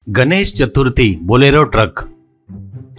Ganesh Chaturthi Bolero truck.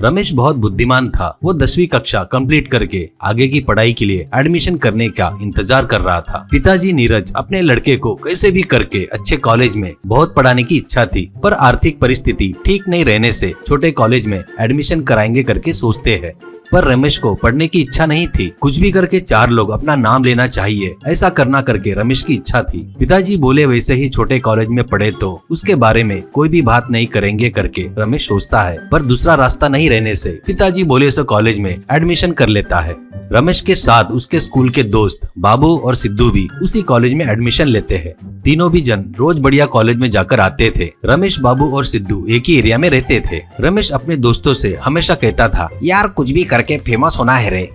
Ramesh बहुत बुद्धिमान था। वो 10वीं कक्षा कंप्लीट करके आगे की पढ़ाई के लिए एडमिशन करने का इंतजार कर रहा था। पिताजी नीरज अपने लड़के को कैसे भी करके अच्छे कॉलेज में बहुत पढ़ाने की इच्छा थी, पर आर्थिक परिस्थिति ठीक नहीं रहने से छोटे कॉलेज में एडमिशन कराएंगे करके सोचते हैं। पर रमेश को पढ़ने की इच्छा नहीं थी। कुछ भी करके 4 लोग अपना नाम लेना चाहिए, ऐसा करना करके रमेश की इच्छा थी। पिताजी बोले वैसे ही छोटे कॉलेज में पढ़े तो उसके बारे में कोई भी बात नहीं करेंगे करके रमेश सोचता है, पर दूसरा रास्ता नहीं रहने से पिताजी बोले सो कॉलेज में एडमिशन कर लेता है। रमेश के साथ उसके स्कूल के दोस्त बाबू और सिद्धू भी उसी कॉलेज में एडमिशन लेते हैं। तीनों भी जन रोज बढ़िया कॉलेज में जाकर आते थे। रमेश, बाबू और सिद्धू एक ही एरिया में रहते थे। रमेश अपने दोस्तों से हमेशा कहता था, यार कुछ भी करके फेमस होना है रे।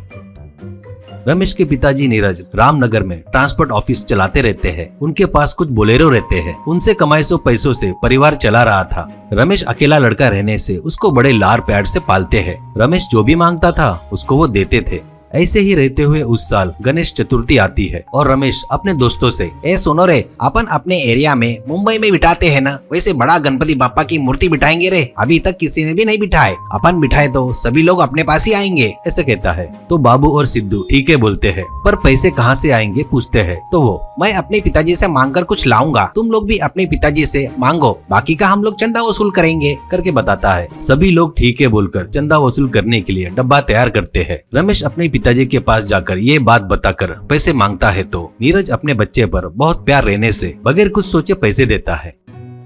रमेश के पिताजी नीरज रामनगर में ट्रांसपोर्ट ऑफिस चलाते रहते हैं। उनके पास कुछ बोलेरो रहते हैं। उनसे कमाए सो पैसों से परिवार चला रहा था। रमेश अकेला लड़का रहने से उसको बड़े लाड़ प्यार से पालते हैं। रमेश जो भी मांगता था उसको वो देते थे। ऐसे ही रहते हुए उस साल गणेश चतुर्थी आती है और रमेश अपने दोस्तों से, ए सुनो रे, अपन अपने एरिया में मुंबई में बिठाते हैं ना, वैसे बड़ा गणपति बापा की मूर्ति बिठाएंगे रे। अभी तक किसी ने भी नहीं बिठाए, अपन बिठाए तो सभी लोग अपने पास ही आएंगे, ऐसे कहता है। तो बाबू और सिद्धू ठीक है बोलते हैं, पर पैसे कहाँ से आएंगे पूछते हैं। तो वो, मैं अपने पिताजी से मांग कर कुछ लाऊंगा, तुम लोग भी अपने पिताजी से मांगो, बाकी का हम लोग चंदा वसूल करेंगे करके बताता है। सभी लोग ठीक है बोलकर चंदा वसूल करने के लिए डब्बा तैयार करते हैं। रमेश अपने पिताजी के पास जाकर ये बात बताकर पैसे मांगता है तो नीरज अपने बच्चे पर बहुत प्यार रहने से बगैर कुछ सोचे पैसे देता है।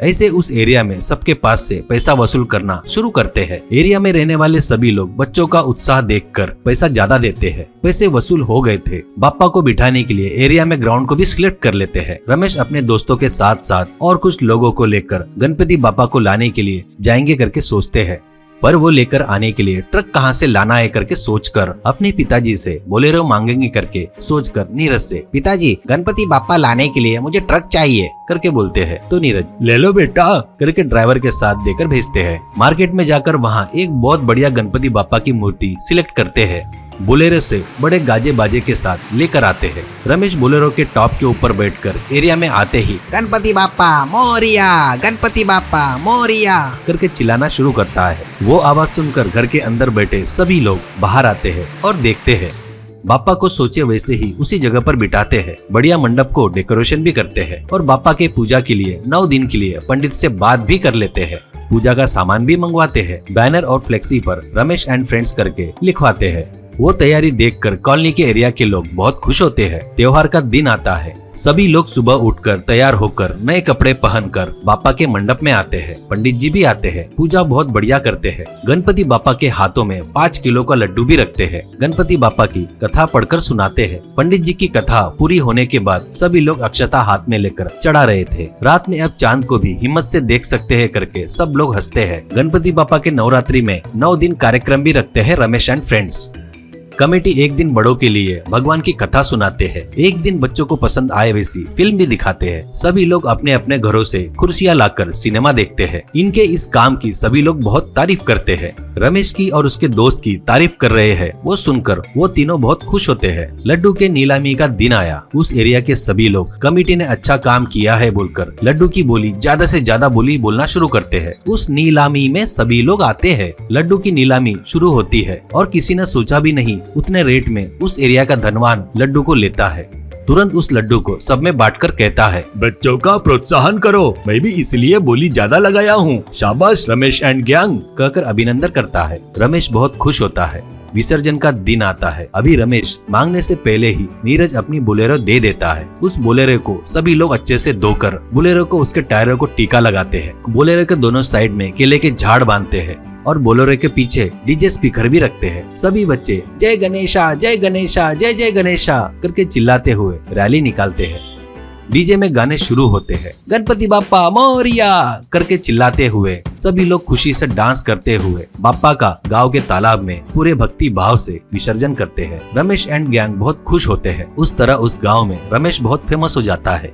ऐसे उस एरिया में सबके पास से पैसा वसूल करना शुरू करते हैं। एरिया में रहने वाले सभी लोग बच्चों का उत्साह देखकर पैसा ज्यादा देते हैं। पैसे वसूल हो गए थे। बापा को बिठाने के लिए एरिया में ग्राउंड को भी सिलेक्ट कर लेते हैं। रमेश अपने दोस्तों के साथ साथ और कुछ लोगों को लेकर गणपति बापा को लाने के लिए जाएंगे करके सोचते हैं, पर वो लेकर आने के लिए ट्रक कहाँ से लाना है करके सोचकर अपने पिताजी से बोलेरो मांगेंगे करके सोचकर नीरज से, पिताजी गणपति बापा लाने के लिए मुझे ट्रक चाहिए करके बोलते हैं। तो नीरज, ले लो बेटा करके ड्राइवर के साथ देकर भेजते हैं। मार्केट में जाकर वहाँ एक बहुत बढ़िया गणपति बापा की मूर्ति सिलेक्ट करते हैं। बोलेरो से बड़े गाजे बाजे के साथ लेकर आते हैं। रमेश बोलेरो के टॉप के ऊपर बैठकर एरिया में आते ही गणपति बापा मोरिया, गणपति बापा मोरिया करके चिल्लाना शुरू करता है। वो आवाज सुनकर घर के अंदर बैठे सभी लोग बाहर आते हैं और देखते हैं। बापा को सोचे वैसे ही उसी जगह पर बिठाते हैं। बढ़िया मंडप को डेकोरेशन भी करते हैं और बापा के पूजा के लिए 9 दिन के लिए पंडित से बात भी कर लेते हैं। पूजा का सामान भी मंगवाते हैं। बैनर और फ्लेक्सी पर रमेश एंड फ्रेंड्स करके लिखवाते हैं। वो तैयारी देखकर कॉलोनी के एरिया के लोग बहुत खुश होते हैं। त्योहार का दिन आता है। सभी लोग सुबह उठकर तैयार होकर नए कपड़े पहनकर बापा के मंडप में आते हैं। पंडित जी भी आते हैं। पूजा बहुत बढ़िया करते हैं। गणपति बापा के हाथों में 5 किलो का लड्डू भी रखते हैं। गणपति बापा की कथा पढ़कर सुनाते हैं। पंडित जी की कथा पूरी होने के बाद सभी लोग अक्षता हाथ में लेकर चढ़ा रहे थे। रात में अब चांद को भी हिम्मत से देख सकते हैं करके सब लोग हंसते हैं। गणपति बापा के नवरात्रि में 9 दिन कार्यक्रम भी रखते हैं रमेश एंड फ्रेंड्स। कमेटी एक दिन बड़ों के लिए भगवान की कथा सुनाते हैं। एक दिन बच्चों को पसंद आए वैसी फिल्म भी दिखाते हैं। सभी लोग अपने अपने घरों से कुर्सियां लाकर सिनेमा देखते हैं। इनके इस काम की सभी लोग बहुत तारीफ करते हैं। रमेश की और उसके दोस्त की तारीफ कर रहे हैं। वो सुनकर वो तीनों बहुत खुश होते हैं। लड्डू के नीलामी का दिन आया। उस एरिया के सभी लोग कमेटी ने अच्छा काम किया है बोलकर लड्डू की बोली ज्यादा से ज्यादा बोली बोलना शुरू करते हैं। उस नीलामी में सभी लोग आते हैं। लड्डू की नीलामी शुरू होती है और किसी ने सोचा भी नहीं उतने रेट में उस एरिया का धनवान लड्डू को लेता है। तुरंत उस लड्डू को सब में बांटकर कहता है, बच्चों का प्रोत्साहन करो, मैं भी इसलिए बोली ज्यादा लगाया हूँ, शाबाश रमेश एंड गैंग कहकर अभिनंदन करता है। रमेश बहुत खुश होता है। विसर्जन का दिन आता है। अभी रमेश मांगने से पहले ही नीरज अपनी बोलेरो दे देता है। उस बोलेरो को सभी लोग अच्छे से धोकर बोलेरो को उसके टायरों को टीका लगाते हैं। बोलेरो के दोनों साइड में केले के झाड़ बांधते हैं और बोलेरो के पीछे डीजे स्पीकर भी रखते हैं। सभी बच्चे जय गणेशा जय गणेशा जय जय गणेशा करके चिल्लाते हुए रैली निकालते हैं। डीजे में गाने शुरू होते हैं। गणपति बापा मोरिया करके चिल्लाते हुए सभी लोग खुशी से डांस करते हुए बापा का गांव के तालाब में पूरे भक्ति भाव से विसर्जन करते हैं। रमेश एंड गैंग बहुत खुश होते हैं। उस तरह उस गांव में रमेश बहुत फेमस हो जाता है।